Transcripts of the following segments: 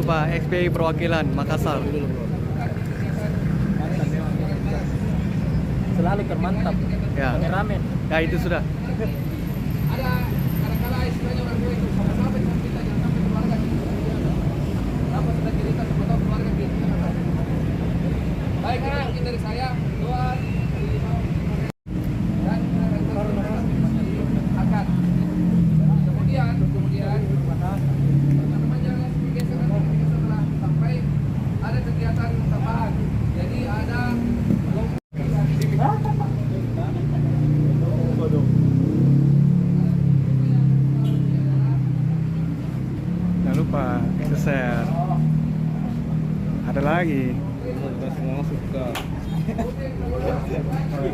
Pak XPI perwakilan Makassar. Selalu kan mantap. Ya. Ramen. Ya itu sudah. Ada kadang-kala istilahnya orang tua itu sama-sama dengan kita, jangan sampai keluarga kita. Apa sudah cerita sama tahu keluarga kita. Baik, ini mungkin dari saya. Tuan dan akan kemudian namanya setelah sampai ada kegiatan tambahan. Jadi ada Jangan lupa share. Ada lagi.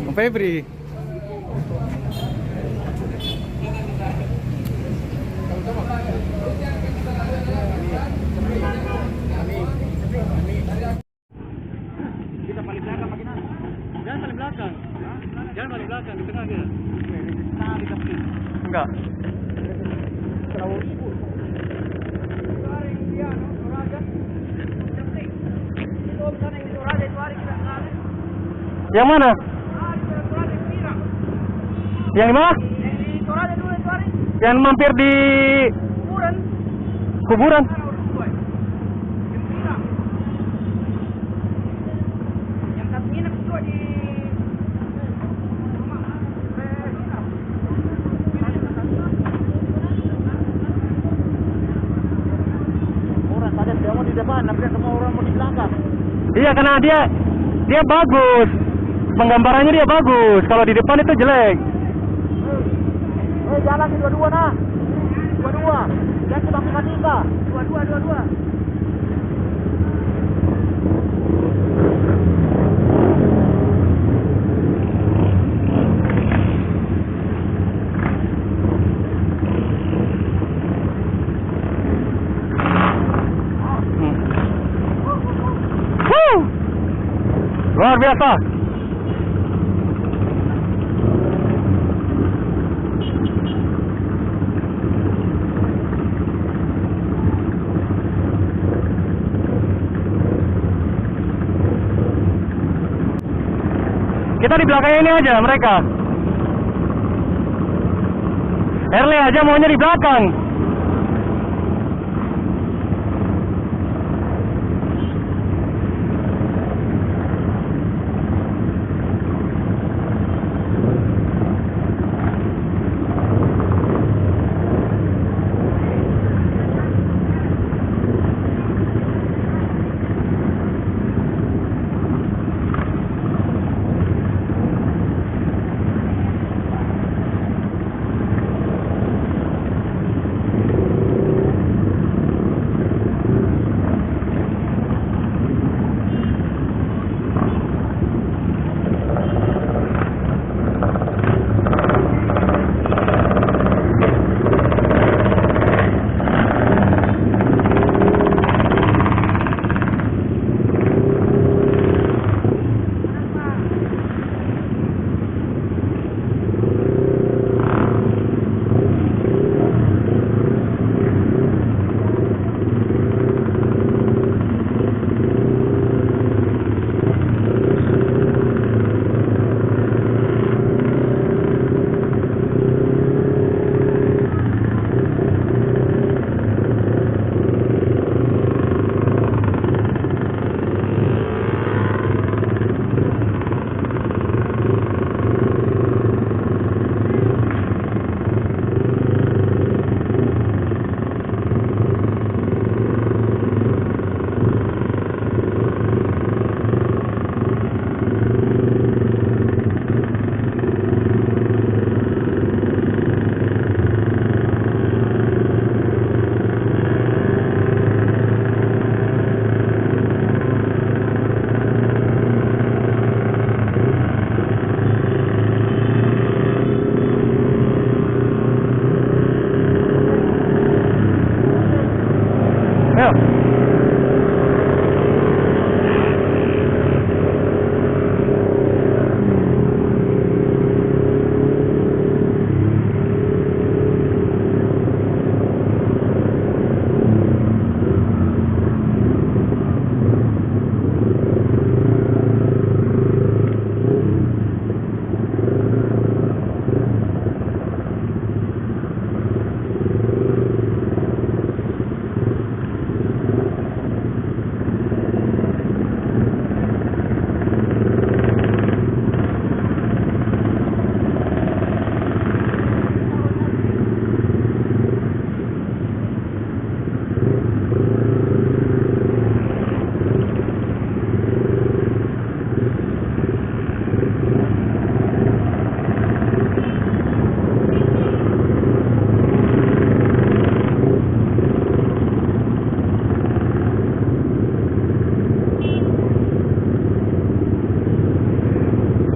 Om Febri. Kita paling belakang bagaimana? Jangan paling belakang. Jangan paling belakang, di tengah dia. Nah, kita pilih. Enggak. Yang mana? Yang di mana? Yang mampir di kuburan. Orang pada semua di depan, tapi semua orang mau di belakang. Iya, karena dia bagus. Penggambarannya dia bagus. Kalau di depan itu jelek. Jalan di dua-dua nah. Dua-dua. Jangan cuma tiga. Dua-dua. Luar biasa. Kita di belakang ini aja mereka. Erle aja maunya di belakang.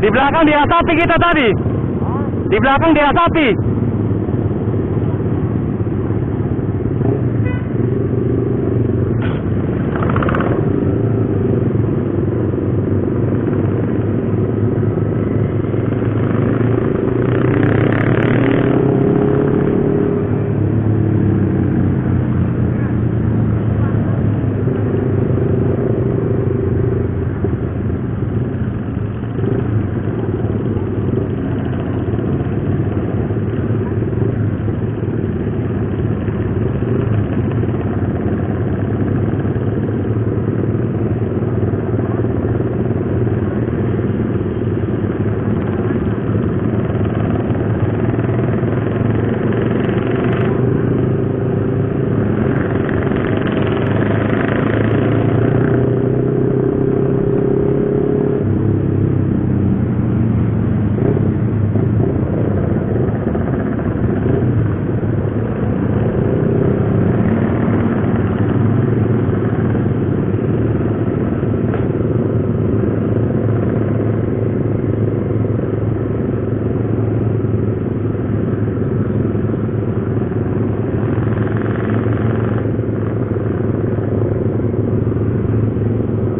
Di belakang dia sapi kita tadi. Di belakang dia sapi.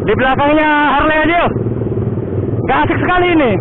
Di belakangnya Harley aja yuk. Gak asik sekali ini.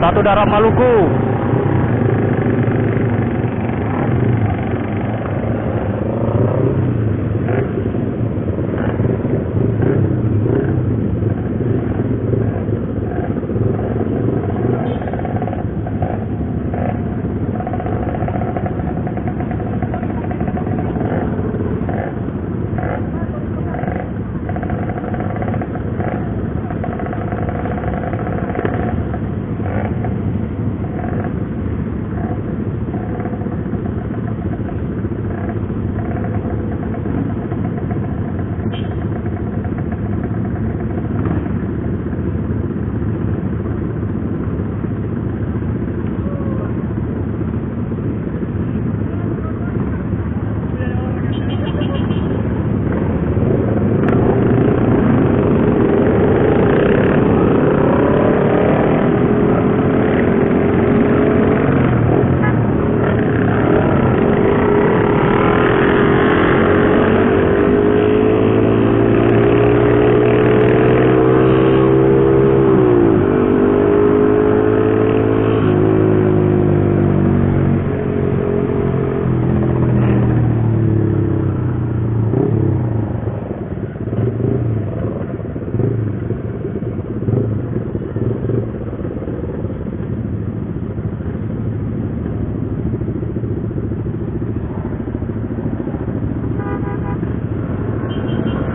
Satu Darah Maluku.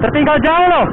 Tertinggal jauh loh.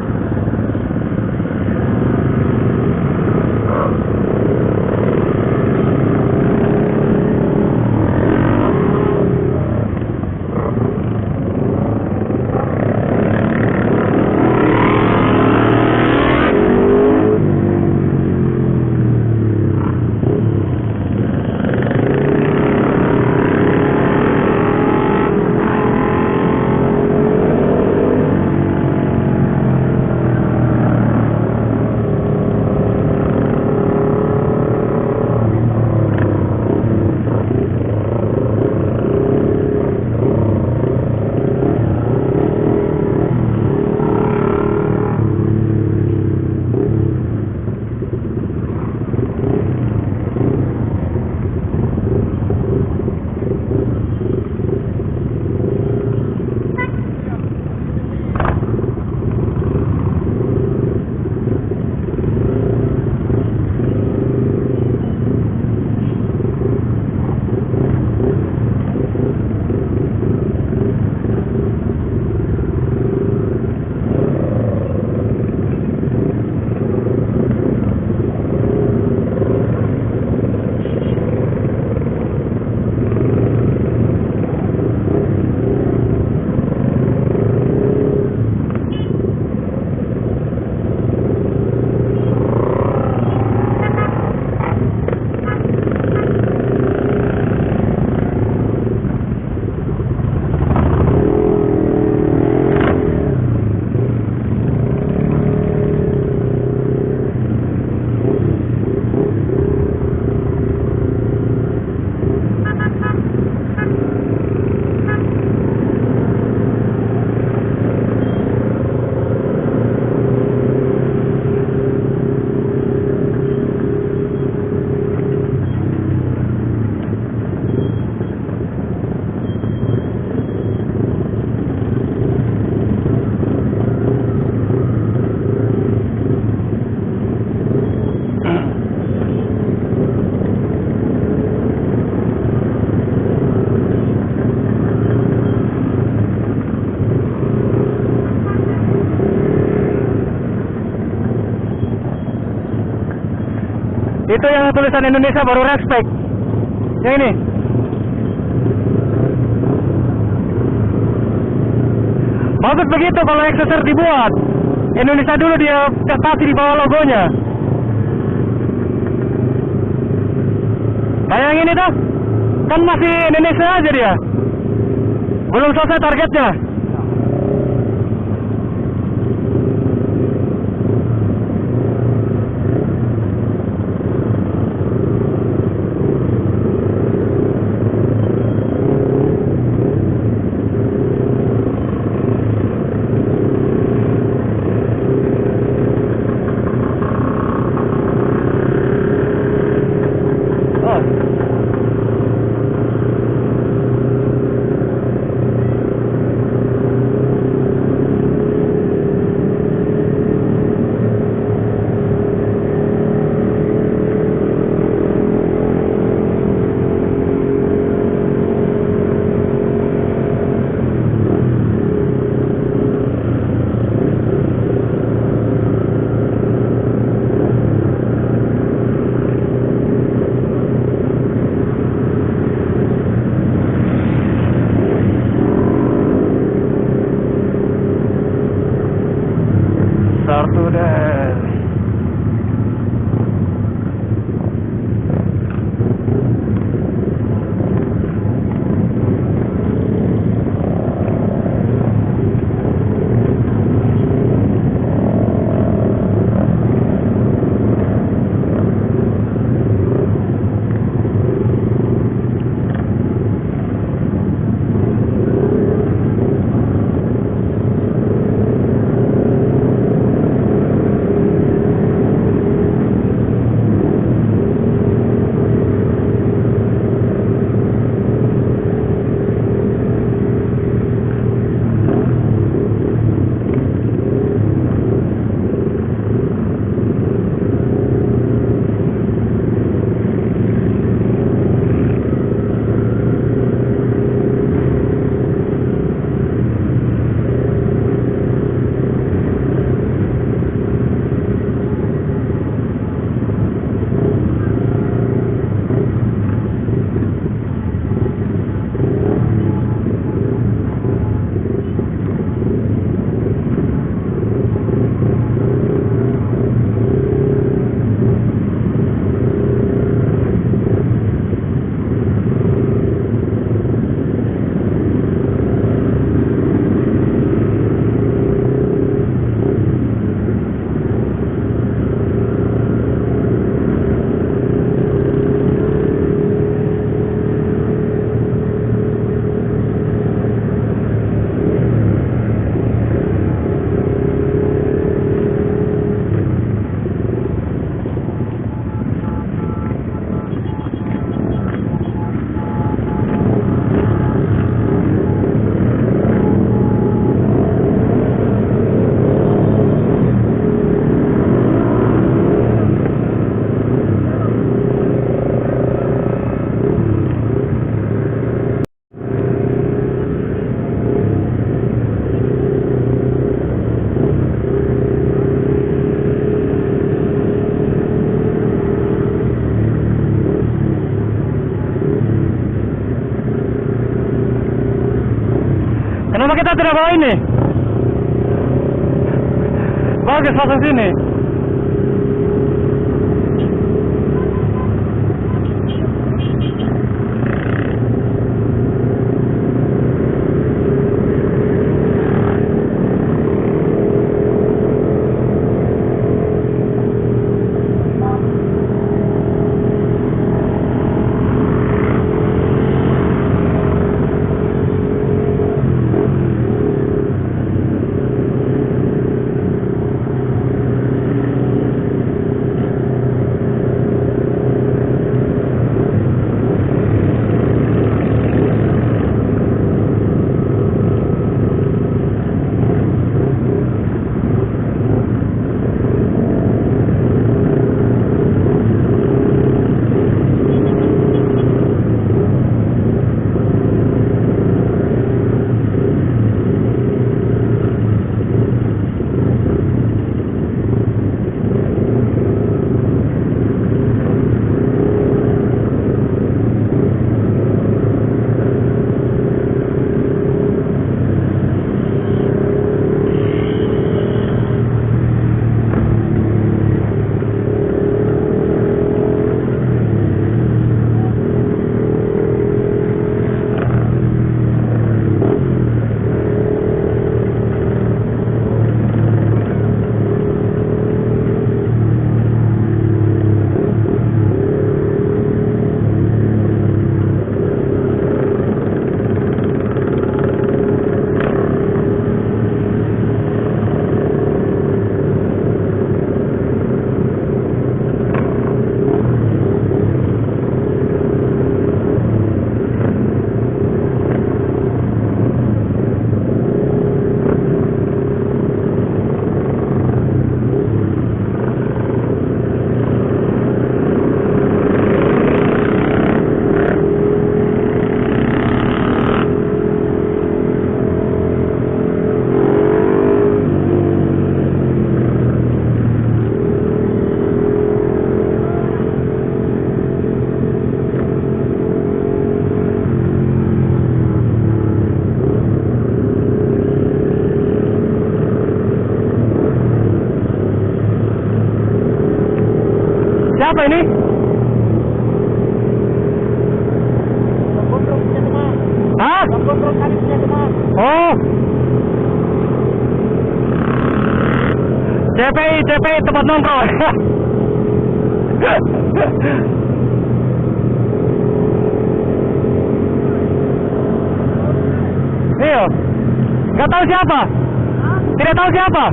Itu yang tulisan Indonesia baru respect. Yang ini. Bagus begitu kalau Excelsior dibuat. Indonesia dulu dia kasih di bawah logonya. Bayangin itu, kan masih Indonesia aja dia. Belum selesai targetnya. Satu deh. Kenapa kita tidak bawa ini? Bagus masuk sini. apa ini? Hah? Oh. CPI tempat nongkrong. Iya. Nggak tahu siapa. Tidak tahu siapa.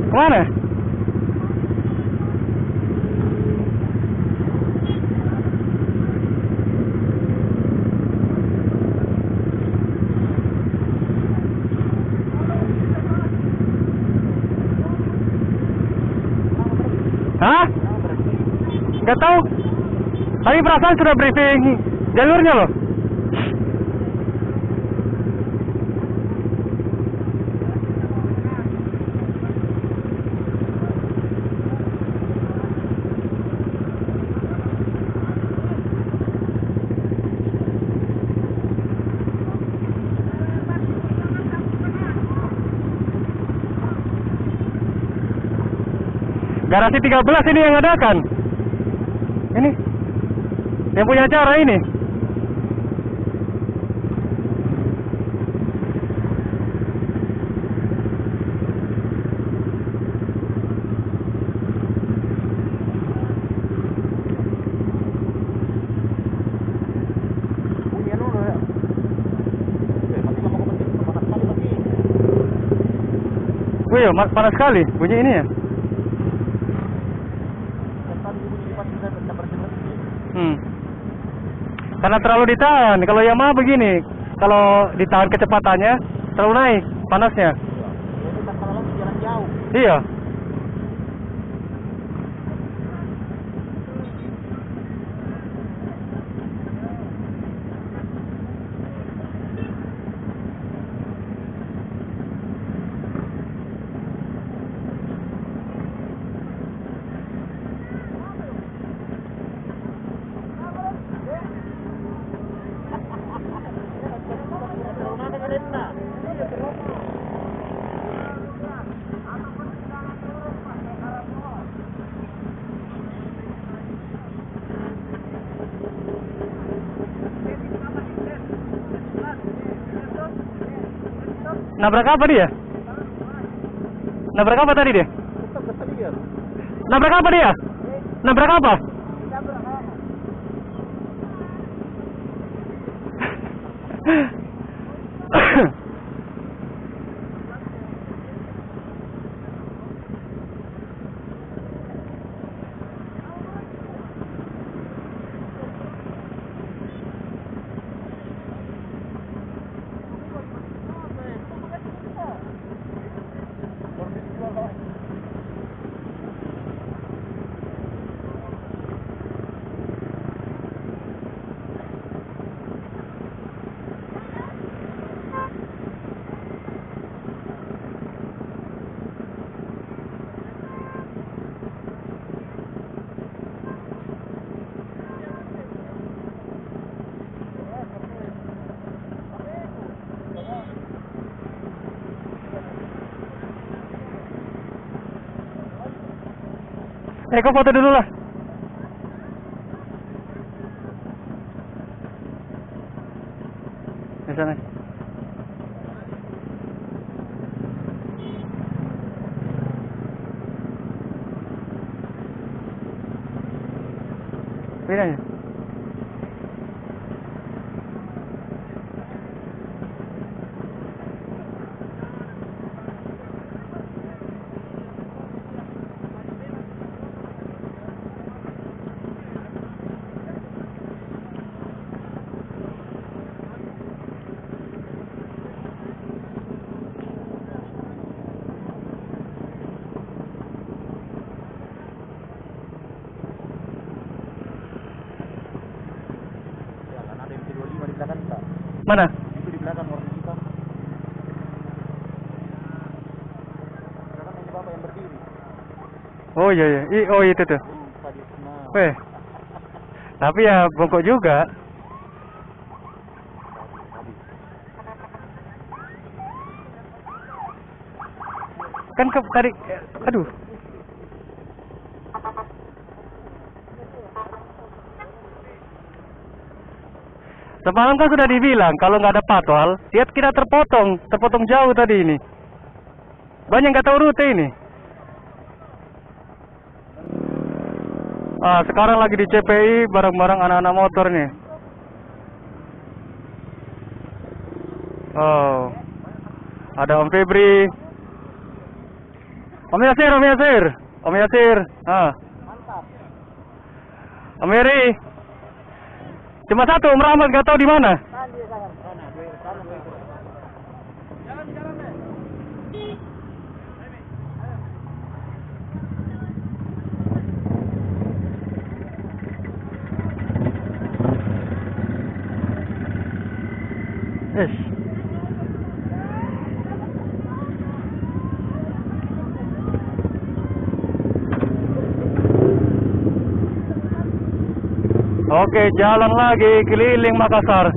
Kemana? Hah? Nggak tahu. Tadi perasaan sudah briefing jalurnya loh. Garasi 13 ini yang adakan. Ini yang punya acara ini. Wih, panas sekali bunyi ini ya. Karena terlalu ditahan. Kalau Yamaha begini, kalau ditahan kecepatannya terlalu naik panasnya. Iya. Nabrak apa dia? Nabrak apa tadi dia? Nabrak apa dia? Nabrak apa? Kau foto dulu lah. Di sana. Bedanya. Mana? Itu di belakang warna hitam. Belakang ini bapak yang berdiri. Oh iya iya. Oh itu tuh. Tadi nah. Weh. Tapi ya bongkok juga. Kan tadi aduh. Semalam kan sudah dibilang kalau nggak ada patwal, lihat kita terpotong jauh tadi ini. Banyak nggak tahu rute ini. Sekarang lagi di CPI bareng-bareng anak-anak motor nih. Oh, ada Om Febri, Om Yasir, Om Yasir. Mantap. Om Heri. Cuma satu, Om Rahmat nggak tahu di mana. Yes. Oke, jalan lagi keliling Makassar.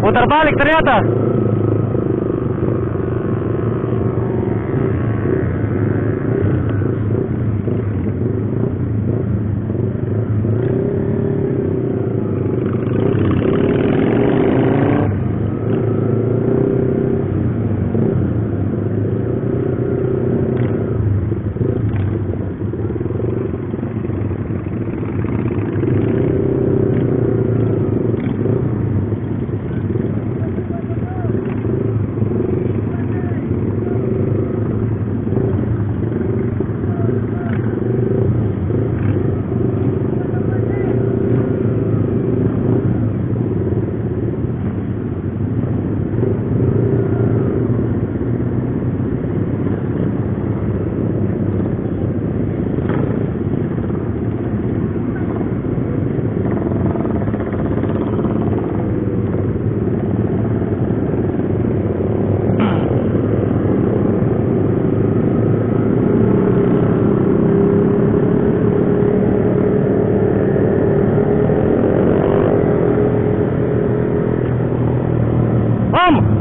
Putar balik ternyata.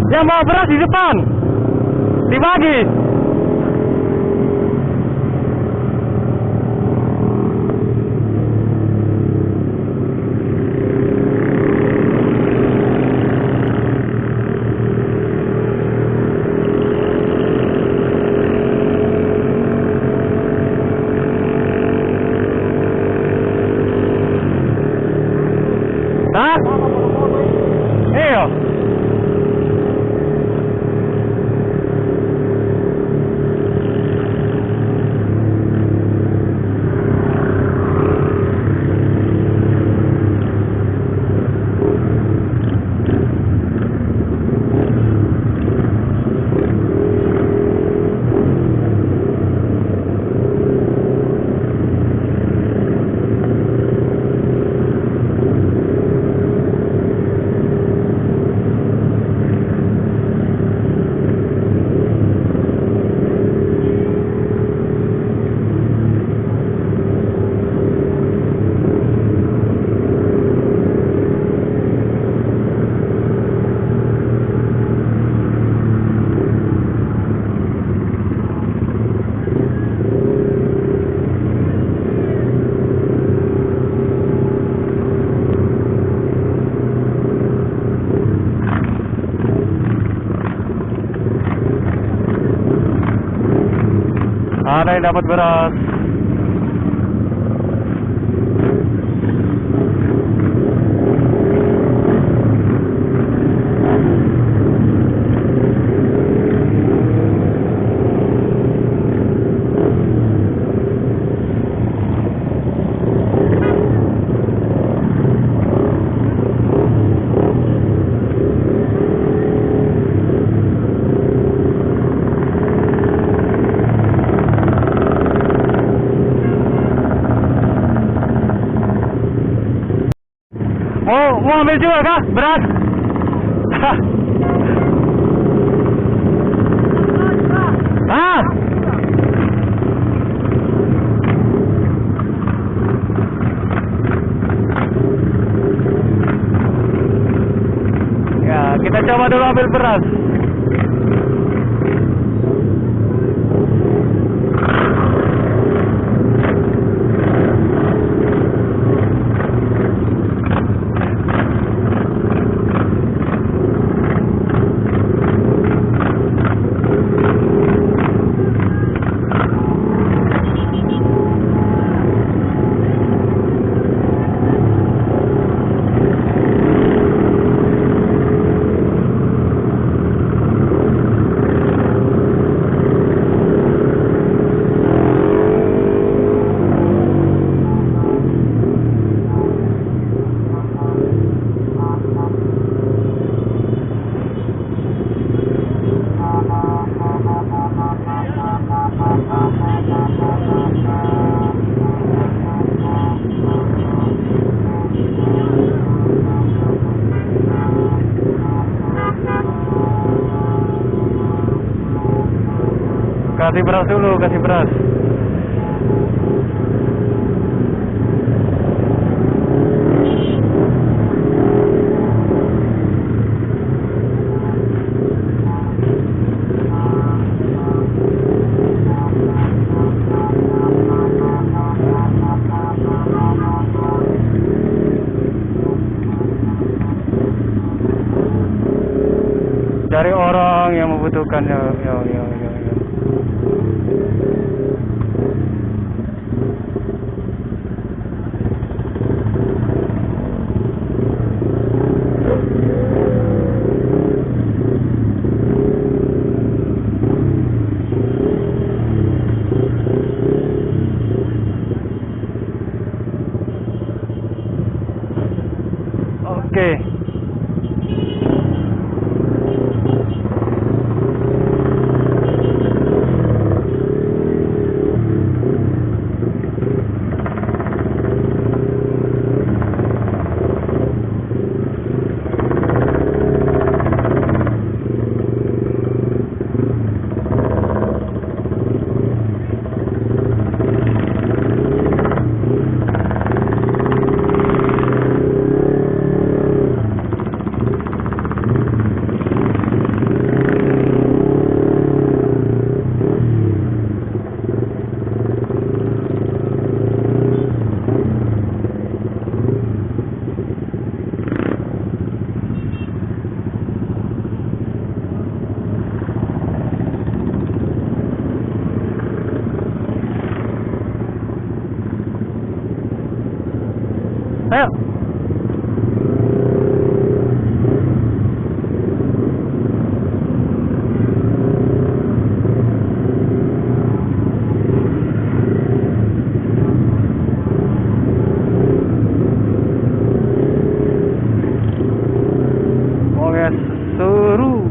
Yang bawa beras di depan dibagi. Hah? Iya. Ada yang dapat beras. Mau ambil juga kah beras? Ah. Ya, kita coba dulu ambil beras. Kasih beras dulu, kasih beras. Cari orang yang membutuhkan. Yo. Oke. Ayo. Oke, suruh.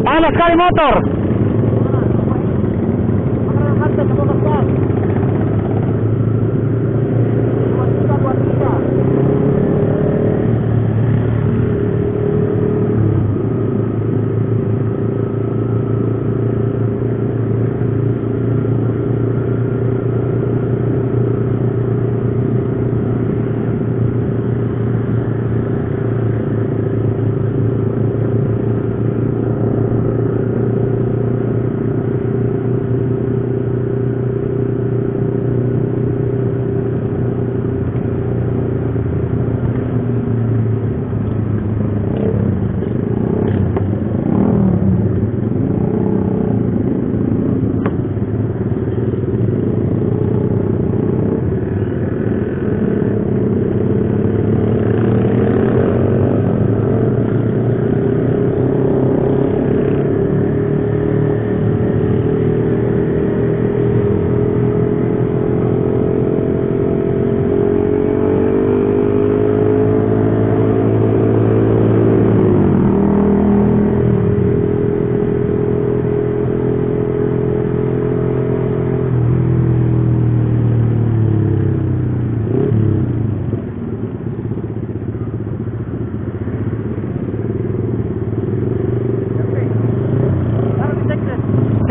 Panas sekali motor.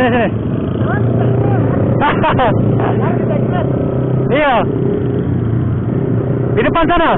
Sini. Iya. Di depan sana.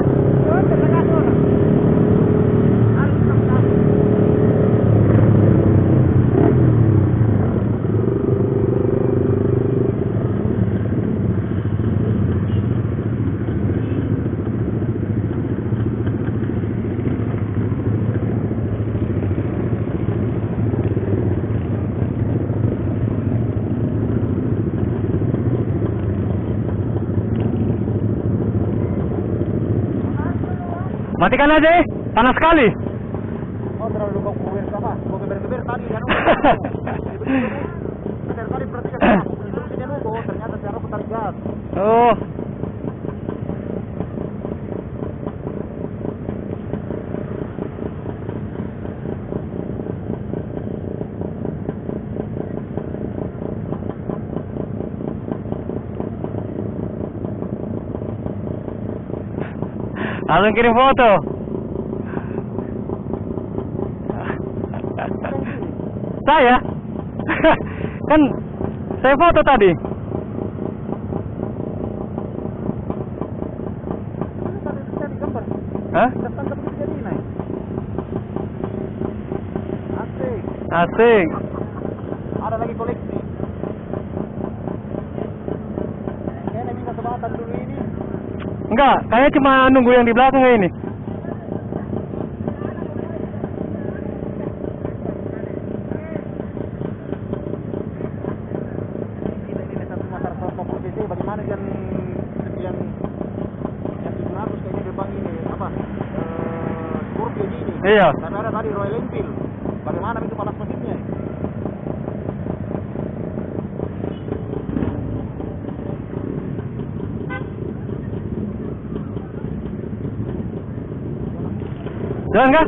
Matikan aja, panas sekali. Oh, terlalu lupa kuwer sama. Mau geber-geber tadi kan. Benar kali perhatikan sama. Itu dia dulu, ternyata saya putar gas. Oh. Langsung kirim foto. Saya? Kan saya foto tadi. Hah? Asik. Asik. Ada lagi koleksi. Kayaknya minta sebatan dulu ini. Enggak, kayaknya cuma nunggu yang di belakang ini. Ini satu motor 140 cc. Bagaimana yang 700 kayaknya gerbang ini apa? Scorpio ini. Iya. Dan ada tadi Royal Enfield. Bagaimana itu panas mesinnya? Jalan kah?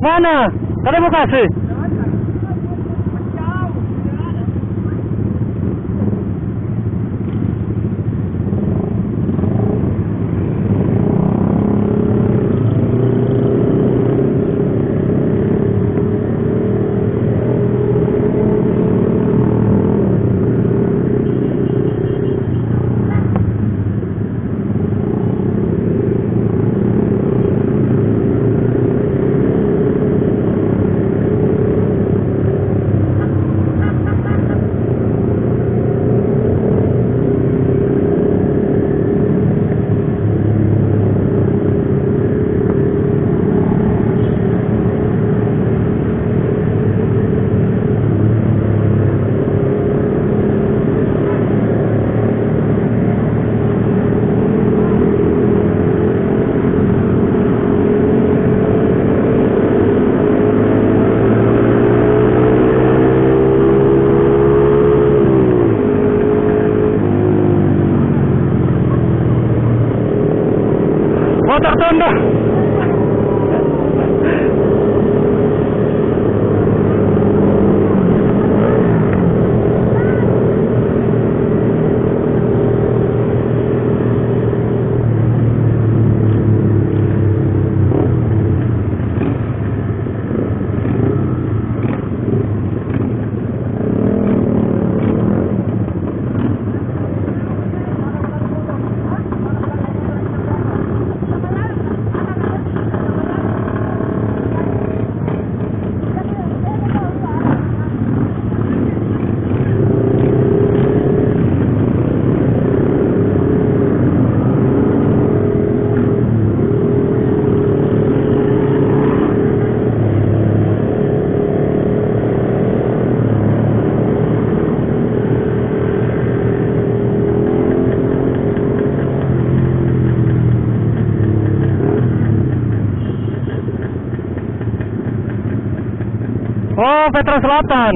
Mana? Tadi mau kasih. Motor tunda. Oh, Petra Selatan.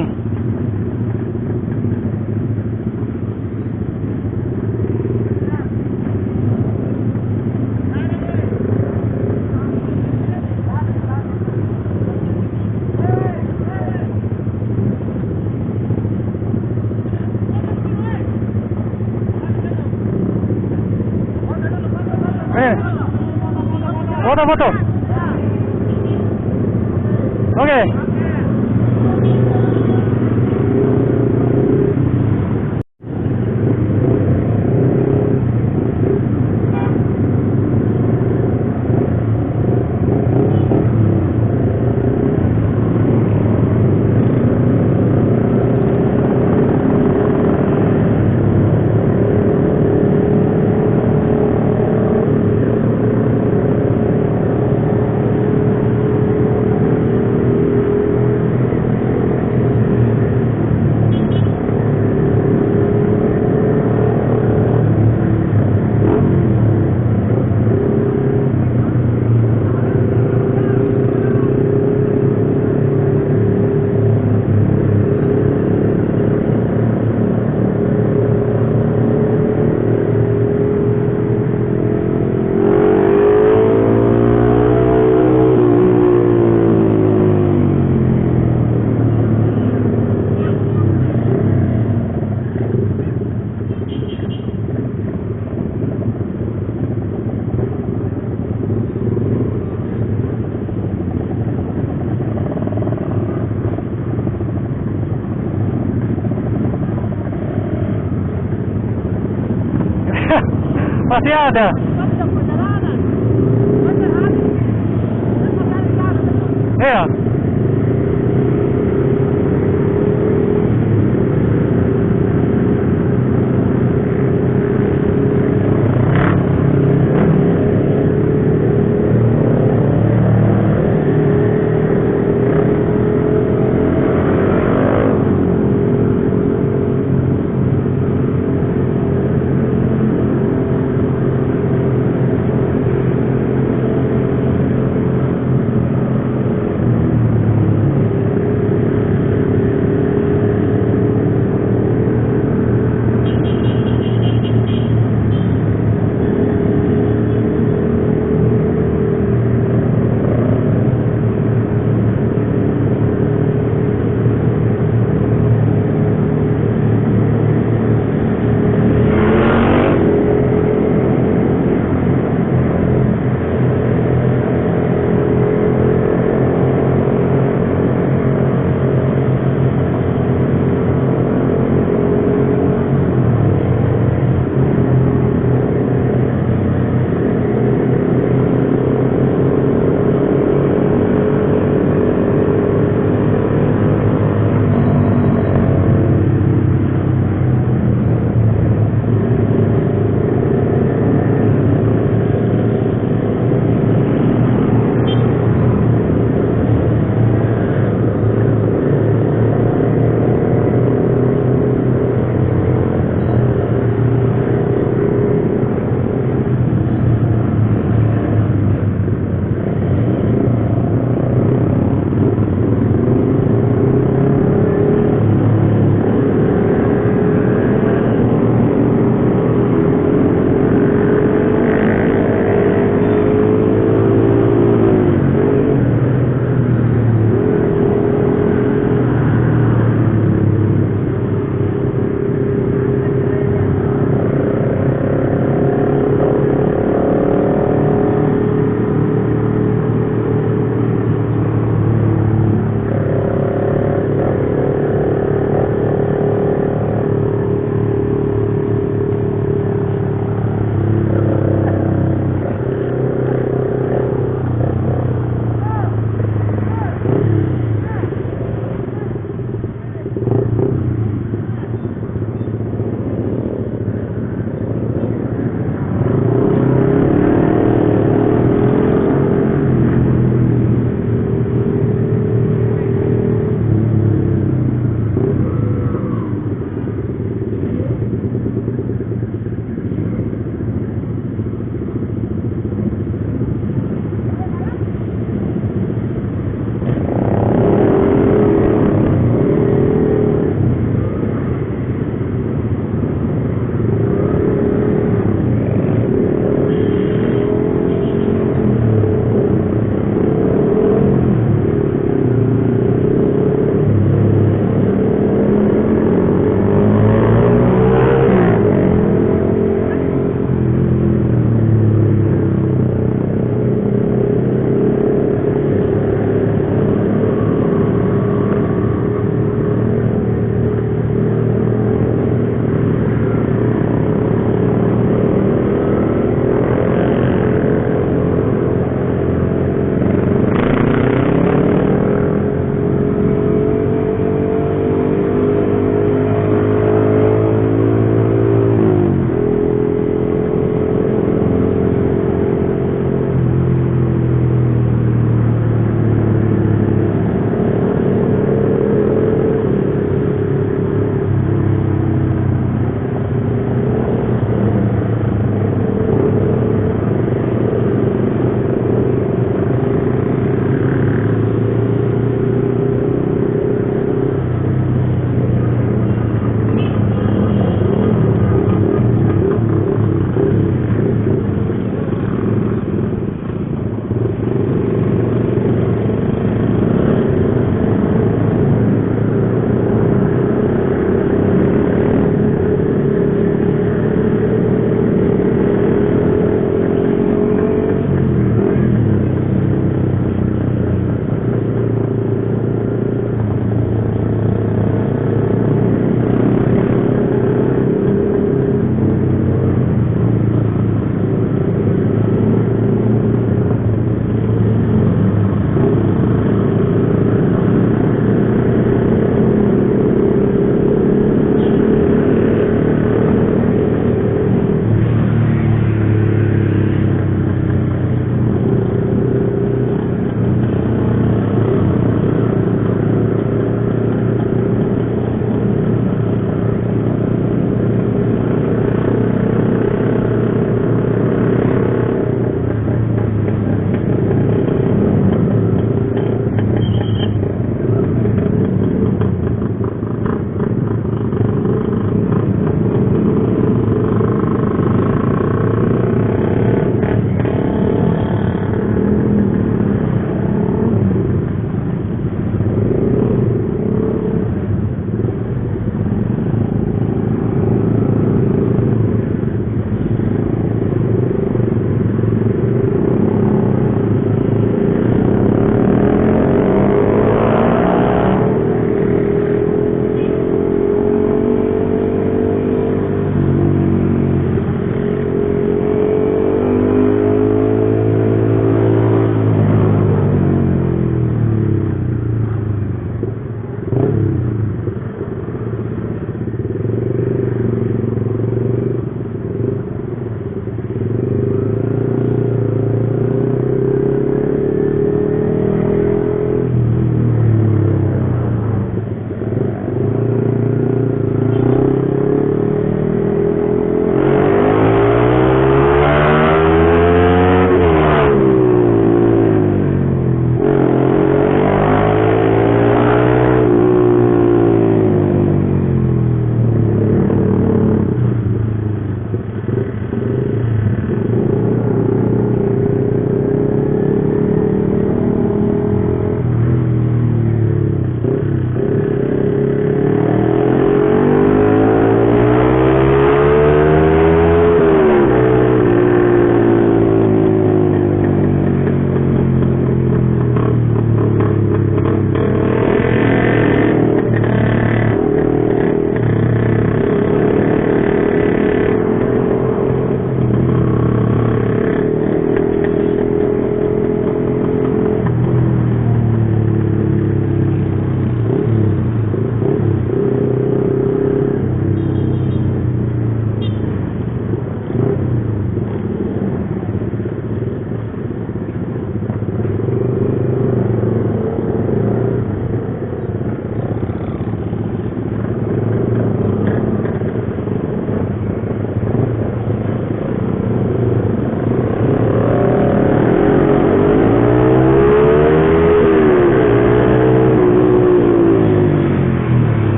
Foto. Oke. Masih ada. Iya.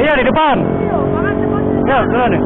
Iya di depan. Ya, jalan nih.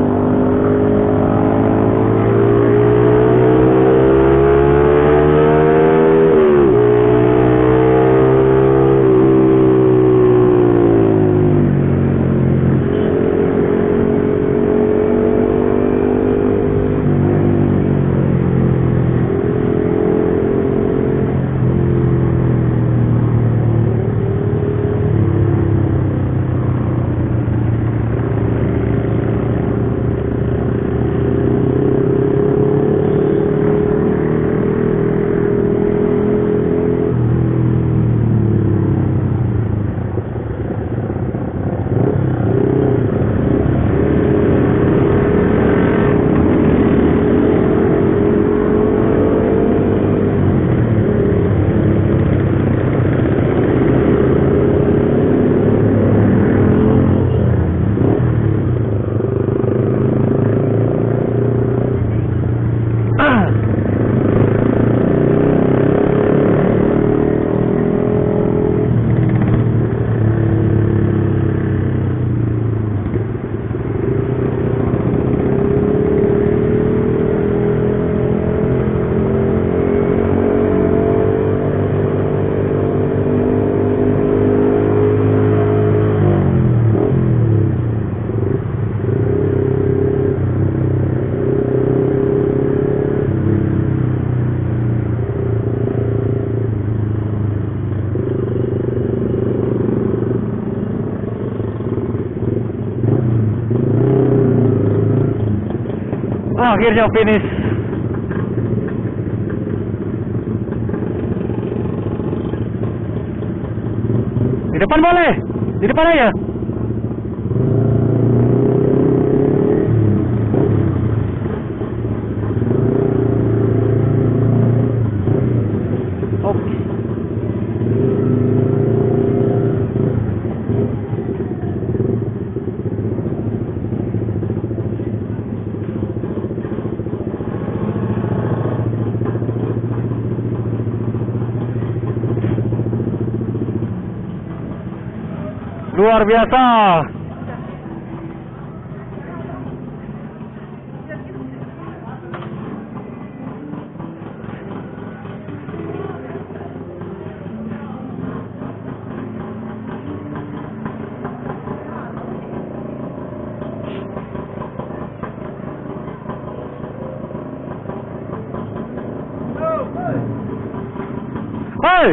Akhirnya finish. Di depan boleh. Di depan aja. Oke. Luar biasa. Hei.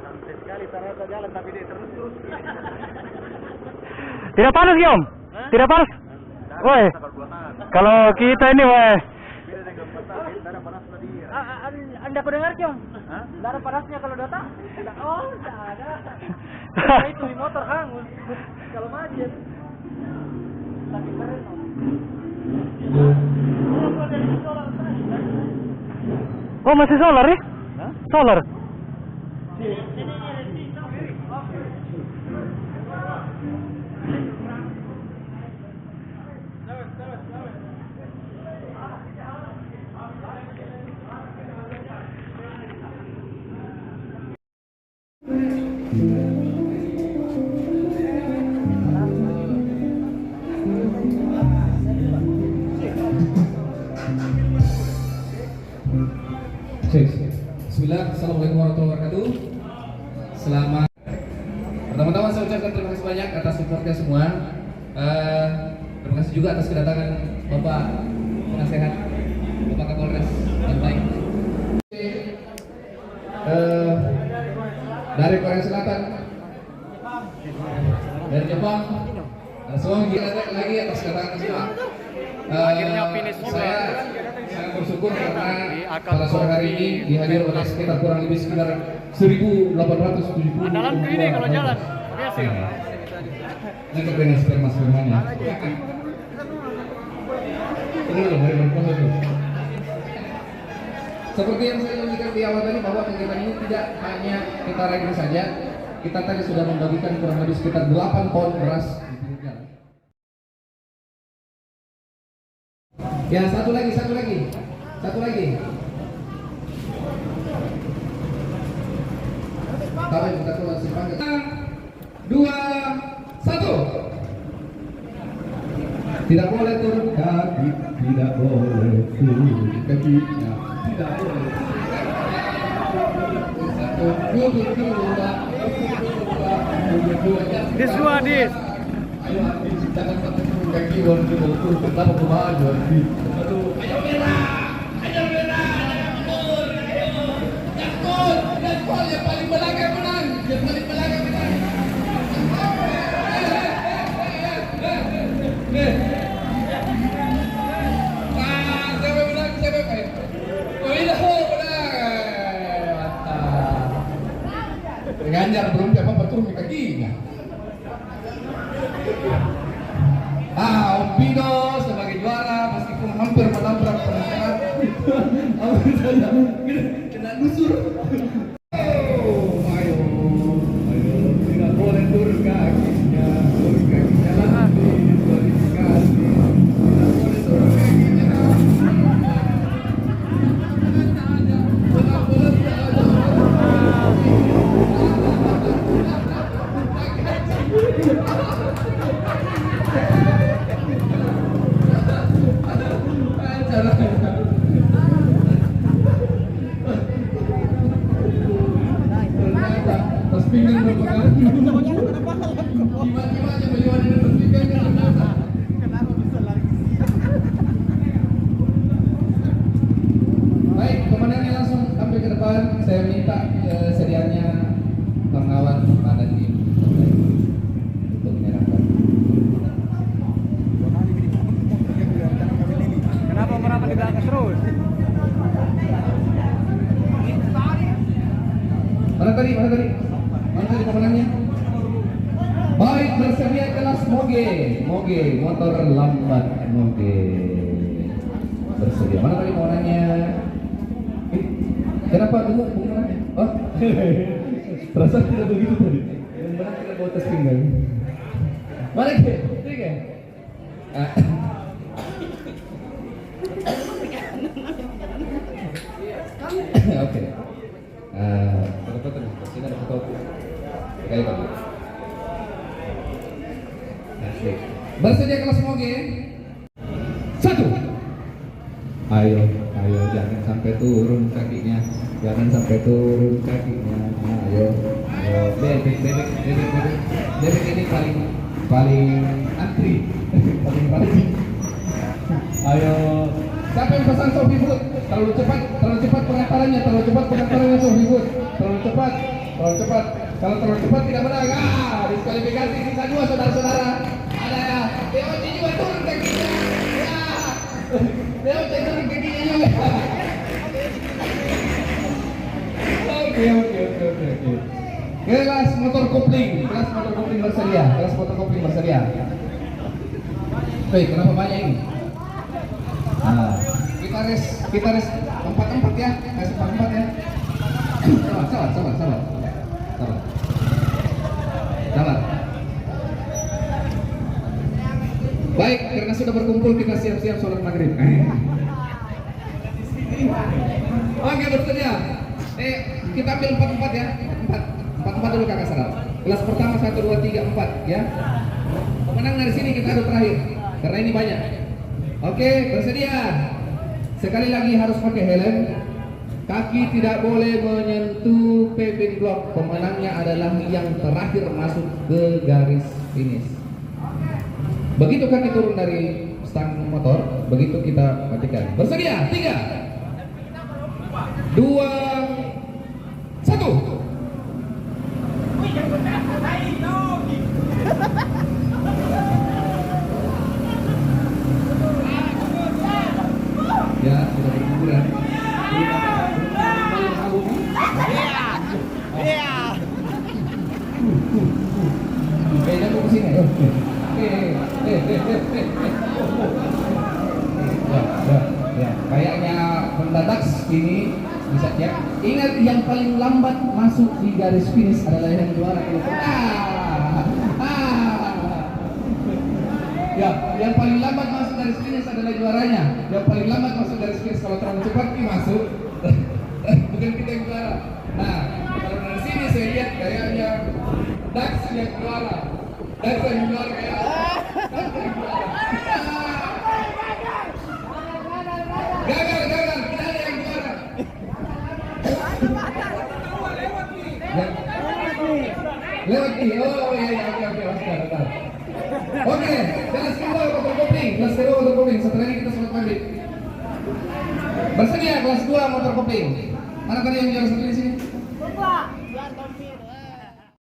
Sampai sekali ternyata jalan tapi dia terus. Tidak panas, Om? Tidak panas? Woi, kalau kita ini, woi. Anda pendengar, Kyong? Darah panasnya kalau datang? Oh, tidak ada. Itu di motor, Kang. Kalau macet. Tapi keren, Om. Oh, masih solar ya? Solar? Bismillah, Assalamualaikum warahmatullahi wabarakatuh. Selamat. Pertama-tama saya ucapkan terima kasih banyak atas supportnya semua. Terima kasih juga atas kedatangan Bapak Penasehat, Bapak Kapolres yang baik. Dari Korea Selatan, dari Jepang, semua lagi atas kedatangan semua. Akhirnya finish juga. Saya sangat bersyukur karena pada sore hari ini dihadiri oleh sekitar kurang lebih sekitar 1.870. Andalanku ini kalau jalan biasa. Lengkap dengan sperma-spermanya. Ini loh, dari berkuasa tuh. Seperti yang saya jelaskan di awal tadi bahwa kegiatan ini tidak hanya kita railing saja. Kita tadi sudah membagikan kurang lebih sekitar 8 ton beras di pinggir jalan. Ya, satu lagi. Tahu kita keluar simpang. 2, 1. Tidak boleh turun kaki, tidak boleh turun kaki, tidak boleh. 1, 2. This one is. Ayo Adi, jangan sampai turun kaki, warna turun pertama kemaju Adi. Aduh, ayo merah, jangan mundur, Jackpot, yang paling belakang menang, Siapa menang? Mantap. Ganjar belum apa turun di kakinya. Om Pino sebagai juara meskipun hampir menabrak penasehat. Kena gusur. Ayo, tidak boleh turun kakinya nanti diskualifikasi. Tidak boleh turun kakinya. Baik, pemenangnya langsung sampai ke depan. Saya minta sedianya pengawan pada tim untuk menyerahkan. Kenapa merapat di belakang terus? Mana tadi pemenangnya? Baik, bersedia kelas Moge motor lambat Moge bersedia. Mana tadi pemenangnya? Kenapa dulu pemenangnya? Oh, perasaan tidak begitu tadi. Yang menang tidak bawa tas pinggang. Mana ke? Tiga. Oke. Foto sini ada foto. Kali kamu. Asik. Bersedia kelas Moge? 1. Ayo, jangan sampai turun kakinya. Ayo. Bebek ini paling antri, paling rajin. Ayo. Siapa yang pesan Sofi Food? Terlalu cepat pengantarannya Sofi Food. Terlalu cepat. Kalau terlalu cepat tidak menang. Diskualifikasi sisa 2 saudara-saudara. Ada ya. DOC juga turun kakinya. DOC turun kakinya juga. Oke. Kelas motor kopling bersedia. Baik, kenapa banyak ini? Kita res 4 ya. Kasih 4 ya. Sabar. Baik, karena sudah berkumpul kita siap-siap sholat maghrib. Oke, bersedia. Kita ambil 4 ya. 4 dulu kakak Saral. Kelas pertama 1, 2, 3, 4 ya. Pemenang dari sini kita adu terakhir karena ini banyak. Oke, bersedia. Sekali lagi harus pakai helm. Kaki tidak boleh menyentuh paving block. Pemenangnya adalah yang terakhir masuk ke garis finish. Begitu kaki turun dari stang motor, begitu kita matikan. Bersedia? 3, 2, 1. Ya, sudah berkuburan. Jangan ke sini. Ya. Kayaknya mendadak ini paling lambat masuk di garis finish adalah yang juara. Ya, yang paling lambat masuk garis finish adalah juaranya. Yang paling lambat masuk garis finish, kalau terlalu cepat masuk, bukan kita yang juara. Nah, kalau dari sini saya lihat kayaknya Dax yang juara. Dax yang juara kayak Dax yang juara. Gagal, kita ada yang juara. Lewat nih. Oh iya, oke, Oscar. Oke, kelas kedua motor kopling. Setelah ini kita sholat maghrib. Bersedia kelas 2 motor kopling. Mana tadi yang juara satu di sini?